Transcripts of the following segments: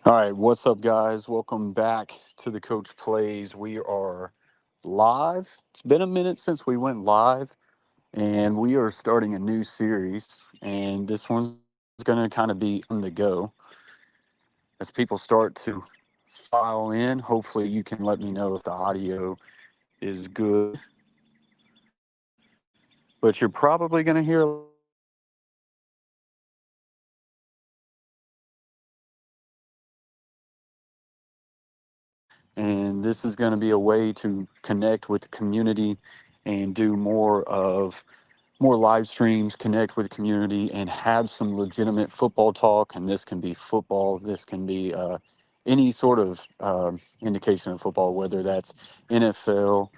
All right, what's up, guys? Welcome back to the Coach Plays. We are live. It's been a minute since we went live, and we are starting a new series. And this one's going to kind of be on the go as people start to file in. Hopefully, you can let me know if the audio is good. But you're probably going to hear a lot of background noise. And this is going to be a way to connect with the community and do more live streams, connect with the community, and have some legitimate football talk. And this can be football, this can be any sort of indication of football, whether that's NFL,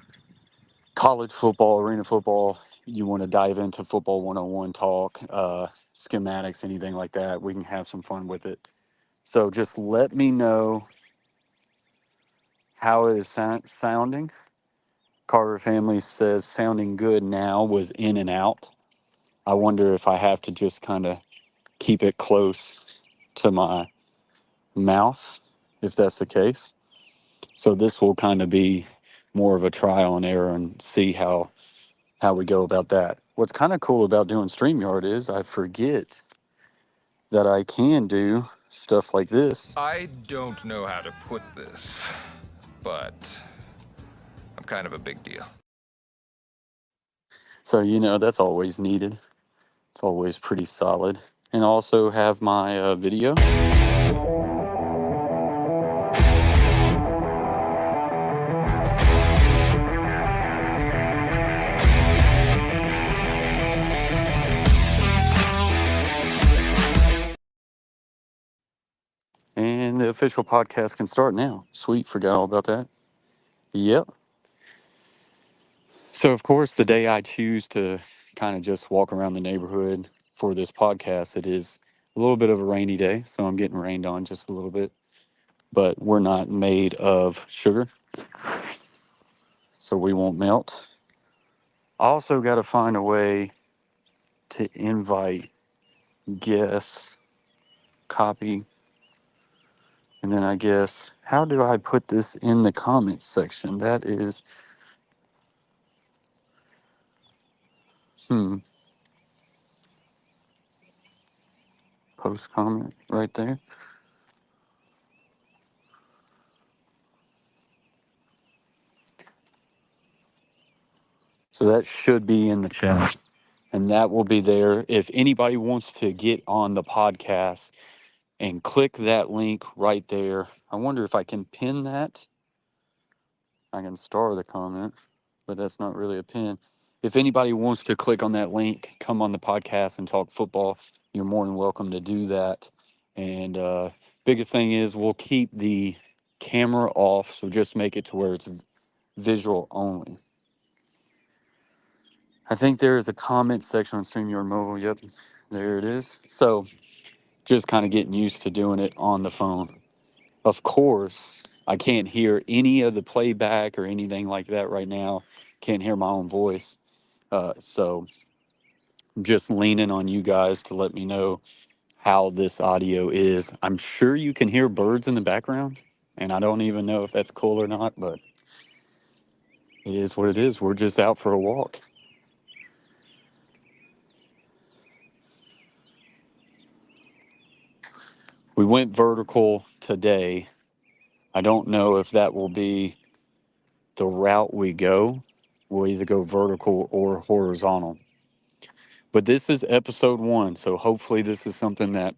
college football, arena football. You want to dive into football 101 talk, schematics, anything like that. We can have some fun with it. So just let me know how it is sounding. Carter Family says sounding good now, was in and out. I wonder if I have to just kind of keep it close to my mouth, if that's the case. So this will kind of be more of a trial and error and see how we go about that. What's kind of cool about doing StreamYard is I forget that I can do stuff like this. I don't know how to put this, but I'm kind of a big deal. So, that's always needed. It's always pretty solid. And also have my video. And the official podcast can start now. Sweet, forgot all about that. Yep. So, of course, the day I choose to kind of just walk around the neighborhood for this podcast, it is a little bit of a rainy day. So, I'm getting rained on just a little bit. But we're not made of sugar, so we won't melt. I also got to find a way to invite guests, copy, and then I guess, how do I put this in the comments section? That is, post comment right there. So that should be in the chat, and that will be there. If anybody wants to get on the podcast and click that link right there, I wonder if I can pin that. I can star the comment, but that's not really a pin. If anybody wants to click on that link, come on the podcast and talk football, you're more than welcome to do that. And biggest thing is we'll keep the camera off, so just make it to where it's visual only. I think there is a comment section on StreamYard Mobile. Yep, there it is. So just kind of getting used to doing it on the phone. Of course, I can't hear any of the playback or anything like that right now. Can't hear my own voice. So I'm just leaning on you guys to let me know how this audio is. I'm sure you can hear birds in the background, and I don't even know if that's cool or not, but it is what it is. We're just out for a walk. We went vertical today. I don't know if that will be the route we go. We'll either go vertical or horizontal. But this is episode 1, so hopefully this is something that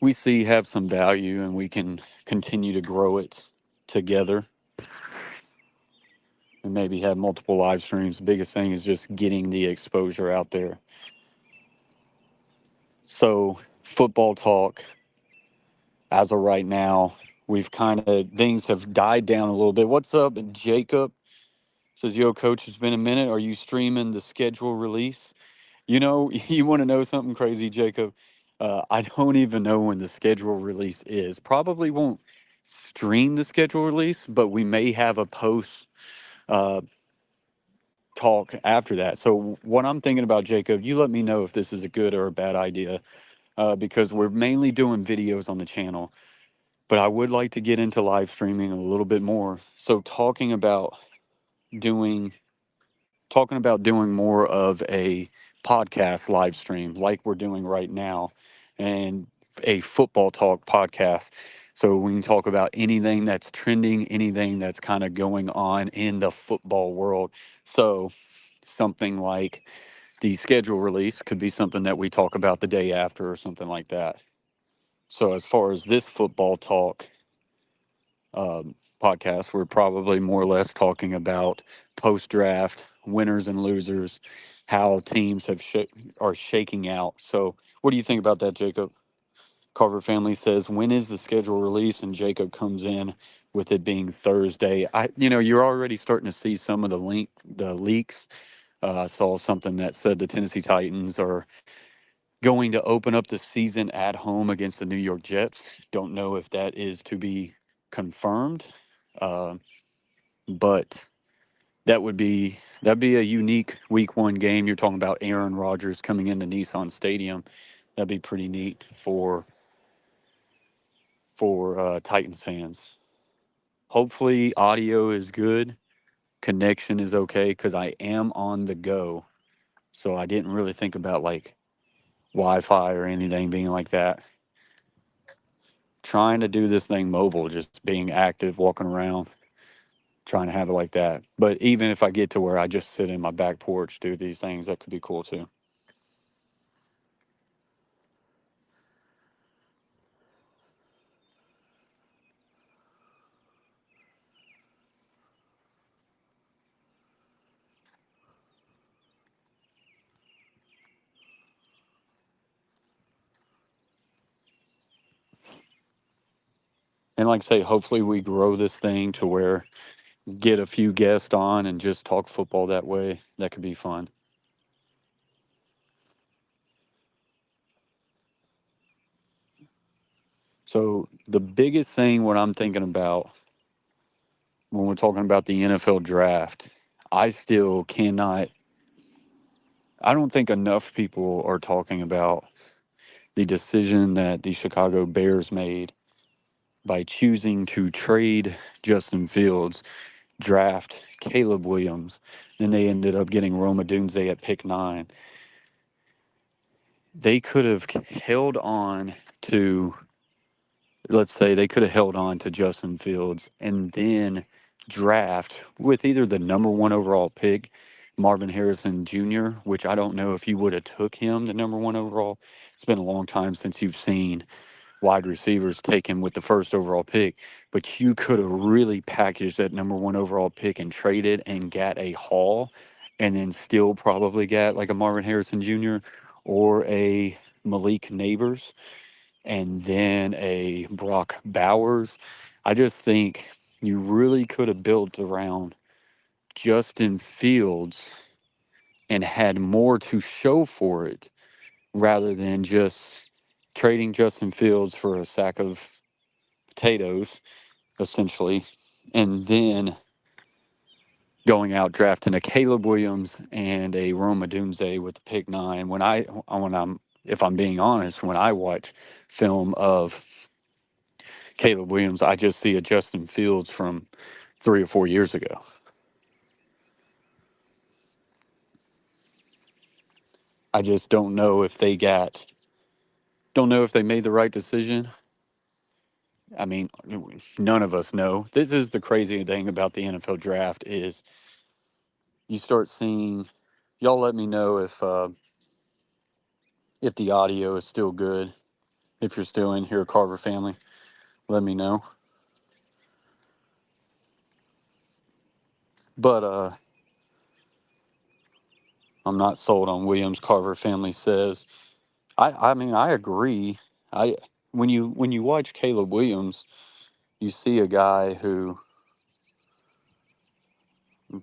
we see have some value and we can continue to grow it together and maybe have multiple live streams. The biggest thing is just getting the exposure out there. So, football talk, as of right now, things have died down a little bit. What's up, Jacob? Says, yo, coach, it's been a minute. Are you streaming the schedule release? You want to know something crazy, Jacob? I don't even know when the schedule release is. Probably won't stream the schedule release, but we may have a post uh, talk after that. So what I'm thinking about, Jacob, you let me know if this is a good or a bad idea. because we're mainly doing videos on the channel, but I would like to get into live streaming a little bit more. So doing doing more of a podcast live stream like we're doing right now, and a football talk podcast. So we can talk about anything that's trending, anything that's kind of going on in the football world. So something like the schedule release could be something that we talk about the day after or something like that. So as far as this football talk podcast, we're probably more or less talking about post draft winners and losers, how teams are shaking out. So, what do you think about that, Jacob? Carver family says, when is the schedule release? And Jacob comes in with it being Thursday. You're already starting to see some of the leaks. I saw something that said the Tennessee Titans are going to open up the season at home against the New York Jets. Don't know if that is to be confirmed. Uh, but that'd be a unique week one game. You're talking about Aaron Rodgers coming into Nissan Stadium. That'd be pretty neat for Titans fans. Hopefully audio is good, connection is okay, because I am on the go. So I didn't really think about like Wi-Fi or anything being like that. Trying to do this thing mobile, just being active, walking around, trying to have it like that. But even if I get to where I just sit in my back porch, do these things, that could be cool too. And like I say, hopefully we grow this thing to where get a few guests on and just talk football that way. That could be fun. So the biggest thing what I'm thinking about when we're talking about the NFL draft, I still cannot I don't think enough people are talking about the decision that the Chicago Bears made by choosing to trade Justin Fields, draft Caleb Williams, then they ended up getting Roma Dunze at pick 9. They could have held on to, let's say they could have held on to Justin Fields and then draft with either the number 1 overall pick, Marvin Harrison Jr., which I don't know if you would have took him the number 1 overall. It's been a long time since you've seen wide receivers taken with the first overall pick, but you could have really packaged that number 1 overall pick and traded and got a haul, and then still probably got like a Marvin Harrison Jr. or a Malik Neighbors and then a Brock Bowers. I just think you really could have built around Justin Fields and had more to show for it rather than just trading Justin Fields for a sack of potatoes, essentially, and then going out drafting a Caleb Williams and a Roma Dunze with the pick 9. If I'm being honest, when I watch film of Caleb Williams, I just see a Justin Fields from 3 or 4 years ago. I just don't know if they made the right decision. I mean, none of us know. This is the crazy thing about the NFL draft is you start seeing. Y'all let me know if the audio is still good. If you're still in here, Carver family, let me know. But I'm not sold on Williams. Carver family says. I mean I agree. I when you watch Caleb Williams, you see a guy who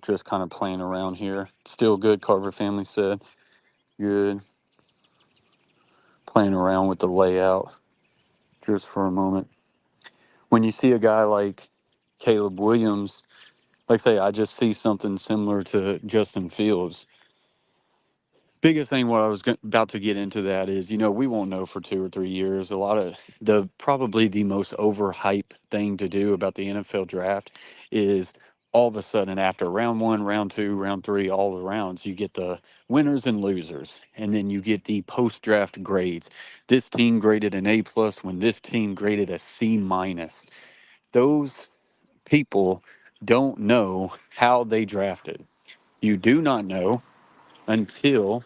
just kind of playing around here. Still good, Carver family said. Good. Playing around with the layout just for a moment. When you see a guy like Caleb Williams, like I say, I just see something similar to Justin Fields. Biggest thing what I was about to get into that is, we won't know for 2 or 3 years. A lot of probably the most overhyped thing to do about the NFL draft is all of a sudden after round one, round two, round three, all the rounds, you get the winners and losers, and then you get the post draft grades. This team graded an A plus when this team graded a C minus. Those people don't know how they drafted. You do not know until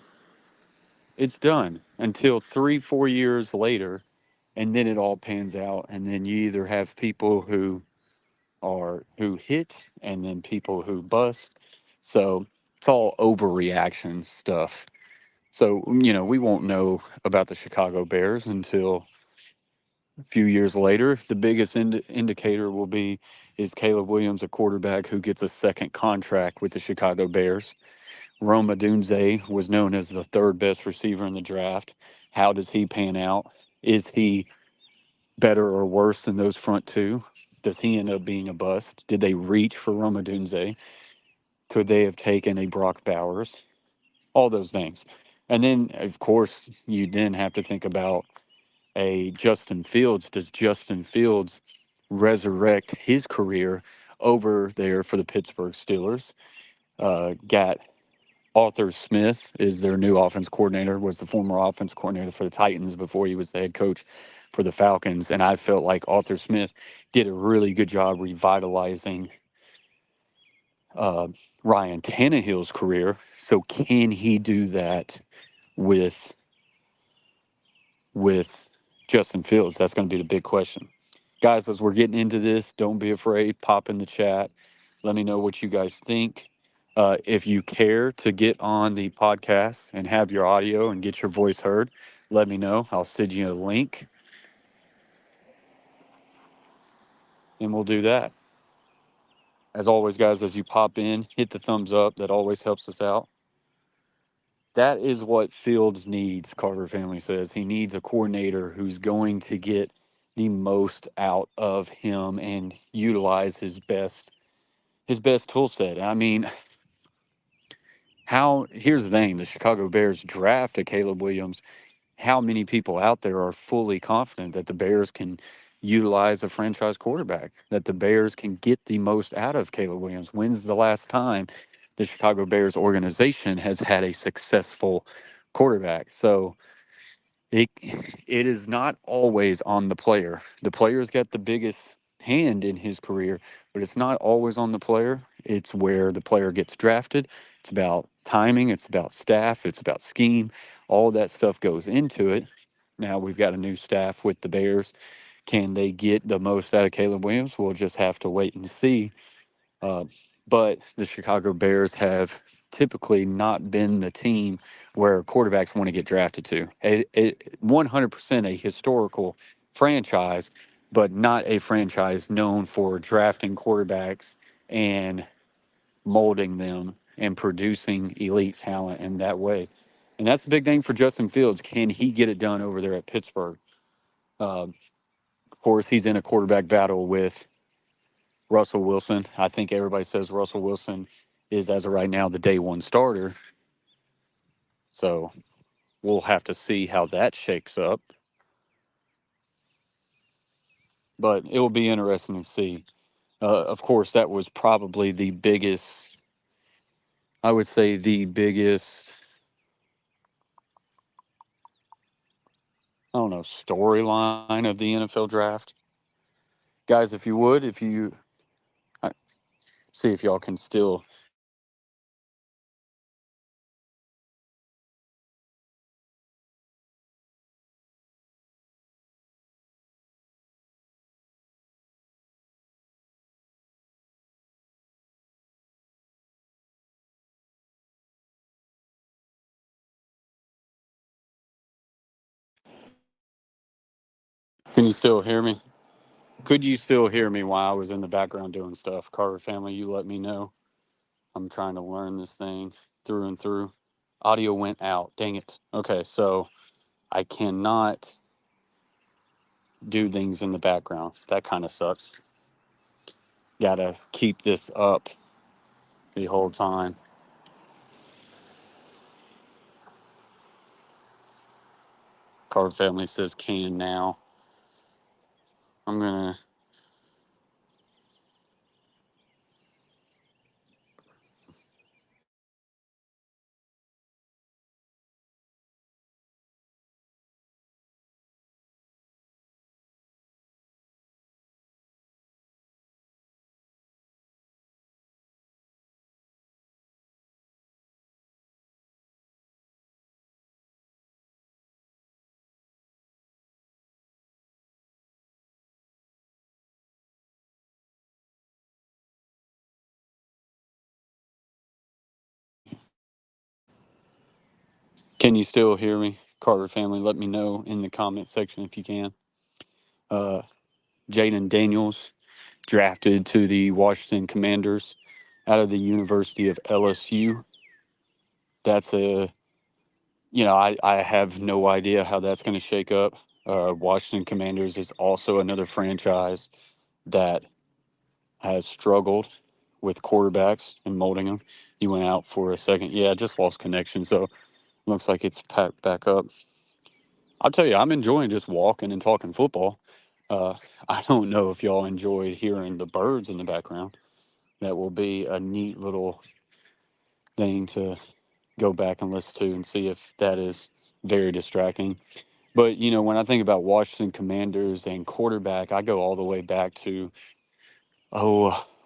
it's done, until 3, 4 years later, and then it all pans out. And then you either have people who hit and then people who bust. So it's all overreaction stuff. So, we won't know about the Chicago Bears until a few years later. The biggest indicator will be, is Caleb Williams a quarterback who gets a second contract with the Chicago Bears? Rome Odunze was known as the third best receiver in the draft. How does he pan out? Is he better or worse than those front two? Does he end up being a bust? Did they reach for Rome Odunze? Could they have taken a Brock Bowers? All those things. And then, of course, you then have to think about a Justin Fields. Does Justin Fields resurrect his career over there for the Pittsburgh Steelers? Got Arthur Smith is their new offense coordinator, was the former offense coordinator for the Titans before he was the head coach for the Falcons. And I felt like Arthur Smith did a really good job revitalizing uh, Ryan Tannehill's career. So can he do that with with Justin Fields? That's going to be the big question. Guys, as we're getting into this, don't be afraid. Pop in the chat. Let me know what you guys think. If you care to get on the podcast and have your audio and get your voice heard, let me know. I'll send you a link and we'll do that. As always, guys, as you pop in, hit the thumbs up. That always helps us out. That is what Fields needs, Carter family says. He needs a coordinator who's going to get the most out of him and utilize his best tool set. I mean, here's the thing, the Chicago Bears drafted Caleb Williams. How many people out there are fully confident that the Bears can utilize a franchise quarterback, that the Bears can get the most out of Caleb Williams? When's the last time the Chicago Bears organization has had a successful quarterback? So it is not always on the player. The player's got the biggest hand in his career, but it's not always on the player. It's where the player gets drafted. It's about timing, it's about staff, it's about scheme. All that stuff goes into it. Now we've got a new staff with the Bears. Can they get the most out of Caleb Williams? We'll just have to wait and see. Uh, but the Chicago Bears have typically not been the team where quarterbacks want to get drafted to. 100% a historical franchise, but not a franchise known for drafting quarterbacks and molding them and producing elite talent in that way. And that's a big thing for Justin Fields. Can he get it done over there at Pittsburgh? Of course, he's in a quarterback battle with Russell Wilson. I think everybody says Russell Wilson is, as of right now, the day one starter. So we'll have to see how that shakes up. But it will be interesting to see. Of course, that was probably the biggest, I would say, the biggest, I don't know, storyline of the NFL draft. Guys, if you would, I- see if y'all can still. Can you still hear me? Could you still hear me while I was in the background doing stuff? Carver family, you let me know. I'm trying to learn this thing through and through. Audio went out. Dang it. Okay, so I cannot do things in the background. That kind of sucks. Gotta keep this up the whole time. Carver Family says can now. I'm gonna. Can you still hear me, Carver Family? Let me know in the comment section if you can. Uh, Jaden Daniels drafted to the Washington Commanders out of the University of LSU. That's a, I have no idea how that's going to shake up. Washington Commanders is also another franchise that has struggled with quarterbacks and molding them. He went out for a second. Yeah, just lost connection. So looks like it's packed back up. I'll tell you, I'm enjoying just walking and talking football. Uh, I don't know if y'all enjoyed hearing the birds in the background. That will be a neat little thing to go back and listen to and see if that is very distracting. But, when I think about Washington Commanders and quarterback, I go all the way back to,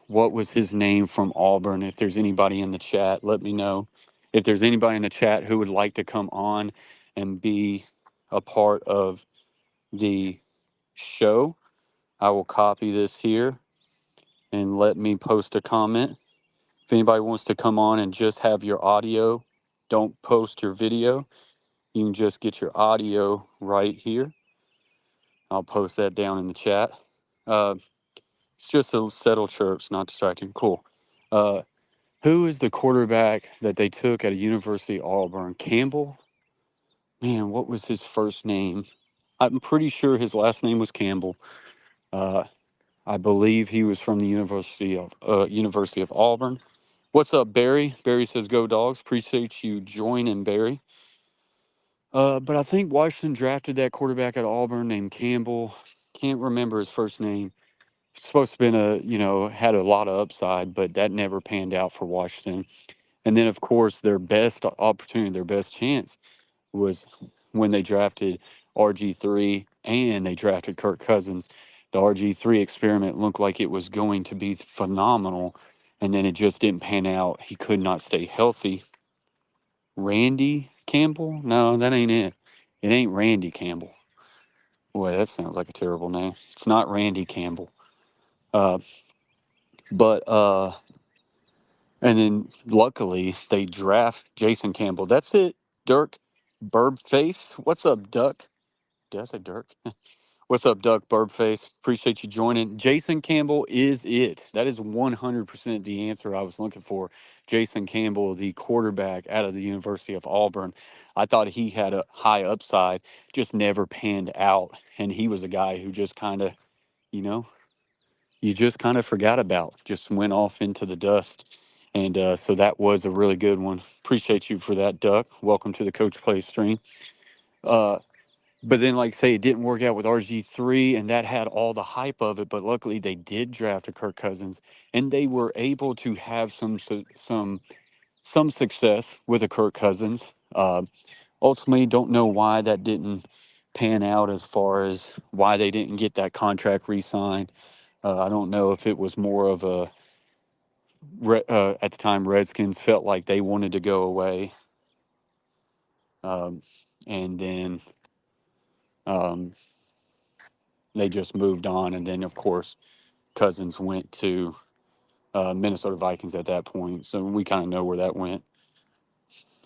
what was his name from Auburn? If there's anybody in the chat, let me know. If there's anybody in the chat who would like to come on and be a part of the show, I will copy this here and let me post a comment. If anybody wants to come on and just have your audio, don't post your video. You can just get your audio right here. I'll post that down in the chat. Uh, it's just a settle chirps, not distracting. Cool. Uh, who is the quarterback that they took at a University of Auburn? Campbell? Man, what was his first name? I'm pretty sure his last name was Campbell. Uh, I believe he was from the University of Auburn. What's up, Barry? Barry says, "Go Dogs." Appreciate you joining, Barry. But I think Washington drafted that quarterback at Auburn named Campbell. Can't remember his first name. Supposed to been had a lot of upside, but that never panned out for Washington. And then, of course, their best opportunity, their best chance was when they drafted RG3 and they drafted Kirk Cousins. The RG3 experiment looked like it was going to be phenomenal, and then it just didn't pan out. He could not stay healthy. Randy Campbell? No, that ain't it. It ain't Randy Campbell. Boy, that sounds like a terrible name. It's not Randy Campbell. Uh, but and then luckily they draft Jason Campbell. That's it. Dirk Burbface. What's up, Duck? Did I say Dirk? What's up, Duck Burbface? Appreciate you joining. Jason Campbell is it. That is 100% the answer I was looking for. Jason Campbell, the quarterback out of the University of Auburn. I thought he had a high upside, just never panned out. And he was a guy who just kind of, you know, you just kind of forgot about, just went off into the dust. And so that was a really good one. Appreciate you for that, Duck. Welcome to the Coach Play stream. Uh, but then, like say, it didn't work out with RG3, and that had all the hype of it. But luckily, they did draft a Kirk Cousins, and they were able to have some success with a Kirk Cousins. Ultimately, don't know why that didn't pan out as far as why they didn't get that contract re-signed. I don't know if it was more of a at the time Redskins felt like they wanted to go away, um, and then um, they just moved on, and then of course Cousins went to Minnesota Vikings at that point, so we kind of know where that went.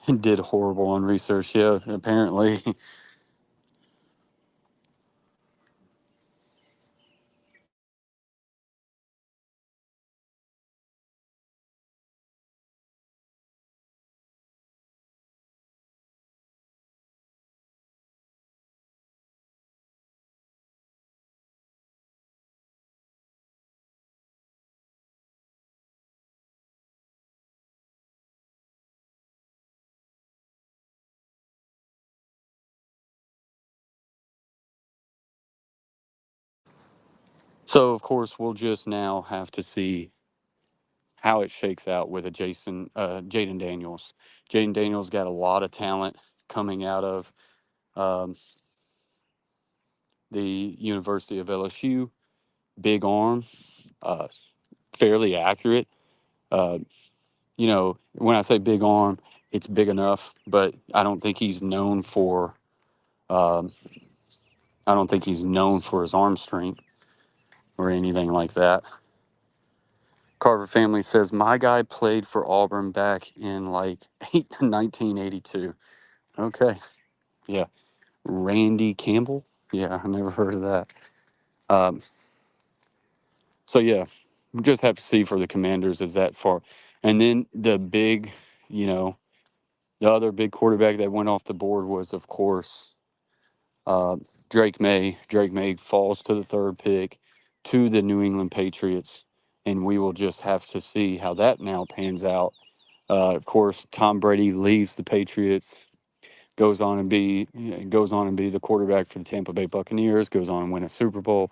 And did horrible on research. Yeah, apparently. So of course we'll just now have to see how it shakes out with a Jaden Daniels. Jaden Daniels got a lot of talent coming out of um, the University of LSU. Big arm, uh, fairly accurate. Uh, when I say big arm, it's big enough, but I don't think he's known for. Um, I don't think he's known for his arm strength or anything like that. Carver family says my guy played for Auburn back in like 1982. Okay, yeah, Randy Campbell. Yeah, I never heard of that. Um, so yeah, we just have to see for the Commanders is that far, and then the big, you know, the other big quarterback that went off the board was of course uh, Drake May. Drake May falls to the third pick to the New England Patriots, and we will just have to see how that now pans out. Of course, Tom Brady leaves the Patriots, goes on and be the quarterback for the Tampa Bay Buccaneers, goes on and win a Super Bowl,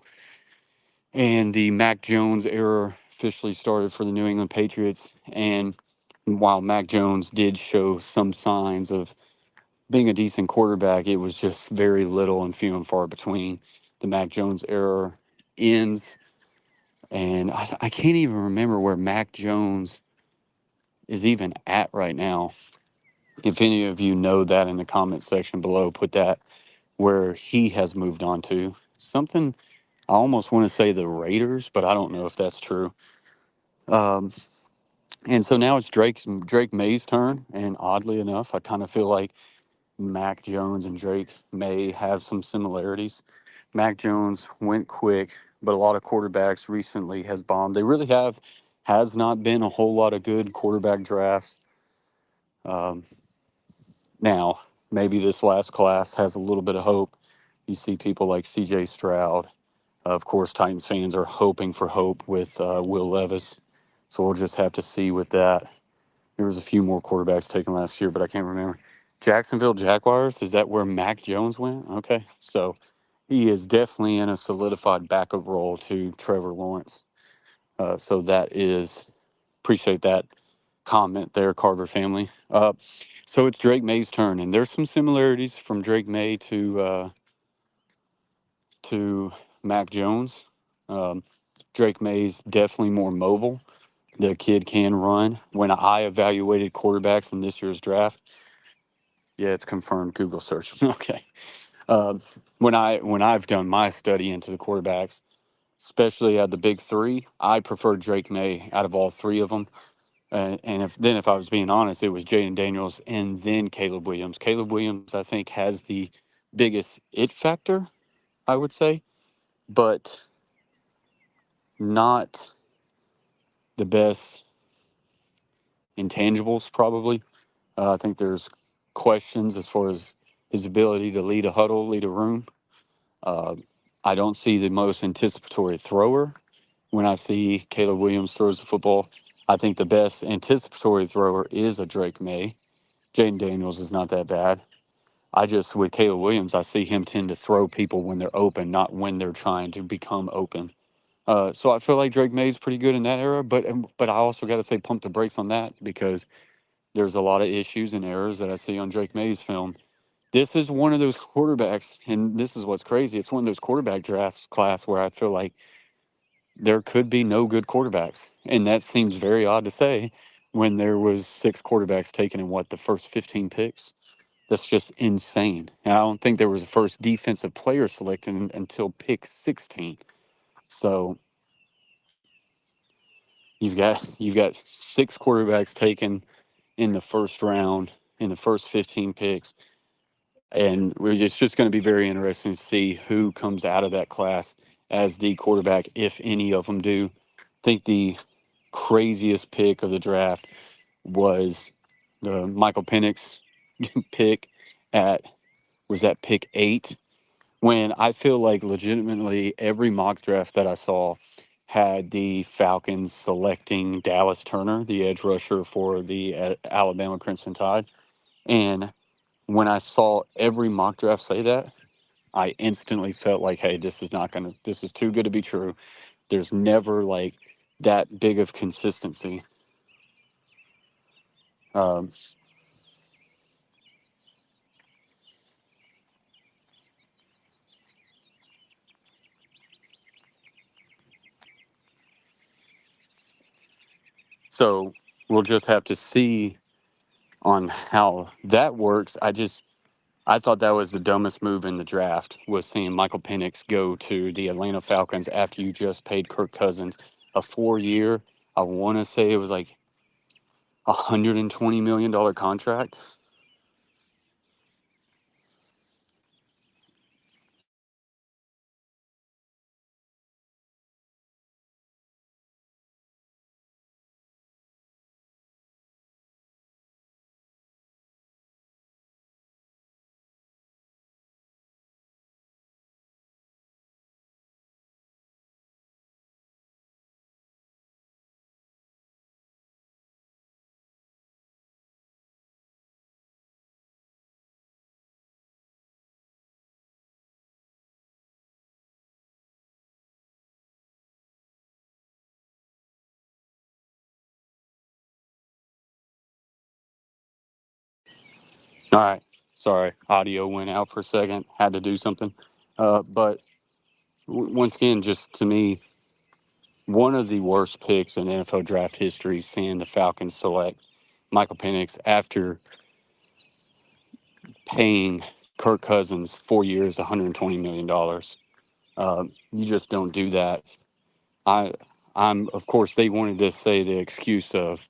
and the Mac Jones era officially started for the New England Patriots. And while Mac Jones did show some signs of being a decent quarterback, it was just very little and few and far between. The Mac Jones era ends, and I can't even remember where Mac Jones is even at right now. If any of you know that in the comment section below, put that where he has moved on to. Something I almost want to say the Raiders, but I don't know if that's true. Um, and so now it's Drake May's turn, and oddly enough, I kind of feel like Mac Jones and Drake May have some similarities. Mac Jones went quick, but a lot of quarterbacks recently has bombed. They really has not been a whole lot of good quarterback drafts. Um, Now, maybe this last class has a little bit of hope. You see people like C.J. Stroud. Of course, Titans fans are hoping for hope with Will Levis. So we'll just have to see with that. There was a few more quarterbacks taken last year, but I can't remember. Jacksonville Jaguars, is that where Mac Jones went? Okay. So he is definitely in a solidified backup role to Trevor Lawrence. So that is, appreciate that comment there, Carver family. So it's Drake May's turn, and there's some similarities from Drake May to Mac Jones. Um, Drake May's definitely more mobile. The kid can run. When I evaluated quarterbacks in this year's draft, yeah, it's confirmed. Google search. Okay. Um, when I've done my study into the quarterbacks, especially at the big three, I prefer Drake May out of all three of them. And if I was being honest, it was Jaden Daniels and then Caleb Williams. Caleb Williams, I think, has the biggest it factor, I would say, but not the best intangibles, probably. I think there's questions as far as his ability to lead a huddle, lead a room. Uh, I don't see the most anticipatory thrower. When I see Caleb Williams throws the football, I think the best anticipatory thrower is a Drake May. Jaden Daniels is not that bad. With Caleb Williams, I see him tend to throw people when they're open, not when they're trying to become open. So I feel like Drake May's pretty good in that era, but I also got to say pump the brakes on that because there's a lot of issues and errors that I see on Drake May's film. This is one of those quarterbacks, and this is what's crazy. It's one of those quarterback drafts class where I feel like there could be no good quarterbacks, and that seems very odd to say when there was six quarterbacks taken in the first 15 picks. That's just insane. And I don't think there was a first defensive player selected until pick 16. So you've got six quarterbacks taken in the first round in the first 15 picks, and it's just going to be very interesting to see who comes out of that class as the quarterback, if any of them do. I think the craziest pick of the draft was the Michael Penix pick at was that pick 8, when I feel like legitimately every mock draft that I saw had the Falcons selecting Dallas Turner, the edge rusher for the Alabama Crimson Tide. And when I saw every mock draft say that, I instantly felt like, hey, this is too good to be true. There's never like that big of consistency. Um, so we'll just have to see on how that works. I thought that was the dumbest move in the draft, was seeing Michael Penix go to the Atlanta Falcons after you just paid Kirk Cousins a 4 year. I want to say it was like $120 million contract. All right, sorry, audio went out for a second. Had to do something, but once again, just to me, one of the worst picks in NFL draft history. Seeing the Falcons select Michael Penix after paying Kirk Cousins 4 years, $120 million. You just don't do that. I, I'm of course they wanted to say the excuse of,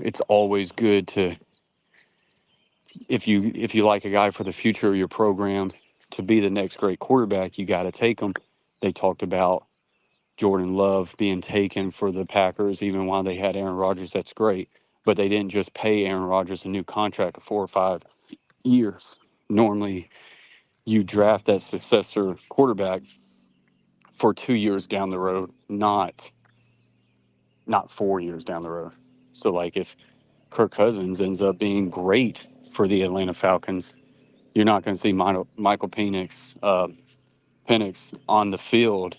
it's always good to, if you like a guy for the future of your program to be the next great quarterback, you got to take him. They talked about Jordan Love being taken for the Packers even while they had Aaron Rodgers. That's great, but they didn't just pay Aaron Rodgers a new contract of 4 or 5 years. Normally, you draft that successor quarterback for 2 years down the road, not 4 years down the road. So, like, if Kirk Cousins ends up being great for the Atlanta Falcons, you're not going to see Michael Penix on the field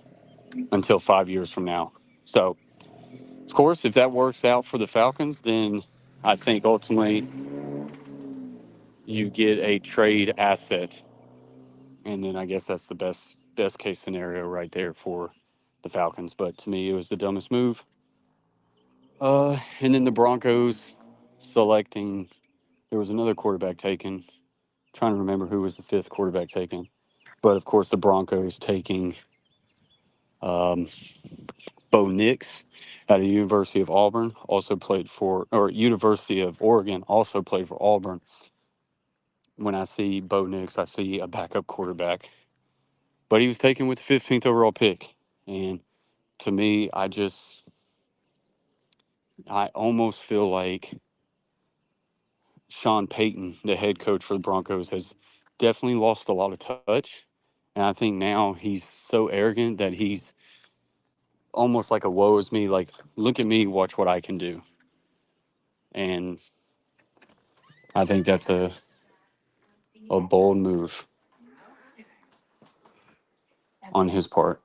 until 5 years from now. So, of course, if that works out for the Falcons, then I think ultimately you get a trade asset, and then I guess that's the best case scenario right there for the Falcons. But to me, it was the dumbest move. And then the Broncos selecting. There was another quarterback taken. Trying to remember who was the fifth quarterback taken, but of course the Broncos taking um, Bo Nix at the University of Auburn, also played for, or University of Oregon, also played for Auburn. When I see Bo Nix, I see a backup quarterback, but he was taken with the 15th overall pick, and to me, I almost feel like Sean Payton, the head coach for the Broncos, has definitely lost a lot of touch. And I think now he's so arrogant that he's almost like a woe is me, like, look at me, watch what I can do. And I think that's a bold move on his part.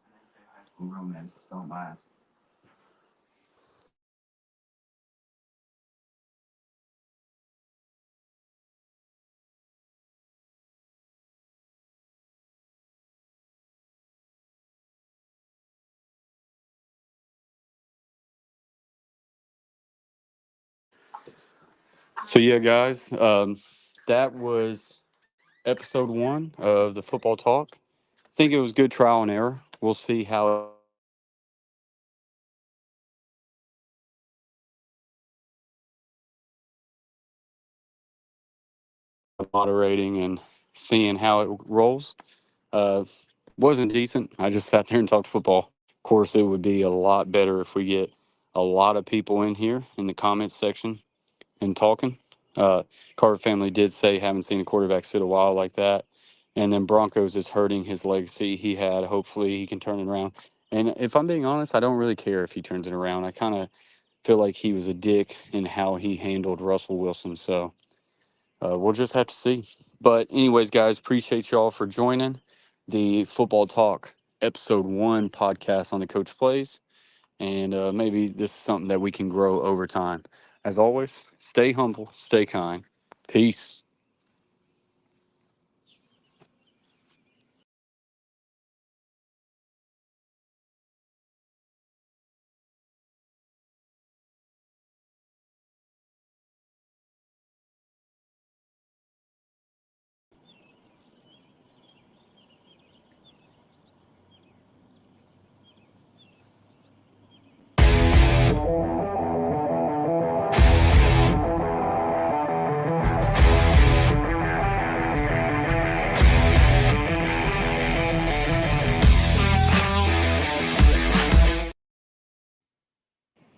So, yeah, guys, that was episode 1 of the football talk. I think it was good trial and error. We'll see how moderating and seeing how it rolls. Uh, wasn't decent. I just sat there and talked football. Of course, it would be a lot better if we get a lot of people in here in the comments section and talking. Uh, Carter family did say haven't seen a quarterback sit a while like that. And then Broncos is hurting his legacy he had. Hopefully he can turn it around. And if I'm being honest, I don't really care if he turns it around. I kind of feel like he was a dick in how he handled Russell Wilson. So we'll just have to see. But anyways, guys, appreciate y'all for joining the Football Talk episode 1 podcast on the Coach Plays. And maybe this is something that we can grow over time. As always, stay humble, stay kind. Peace.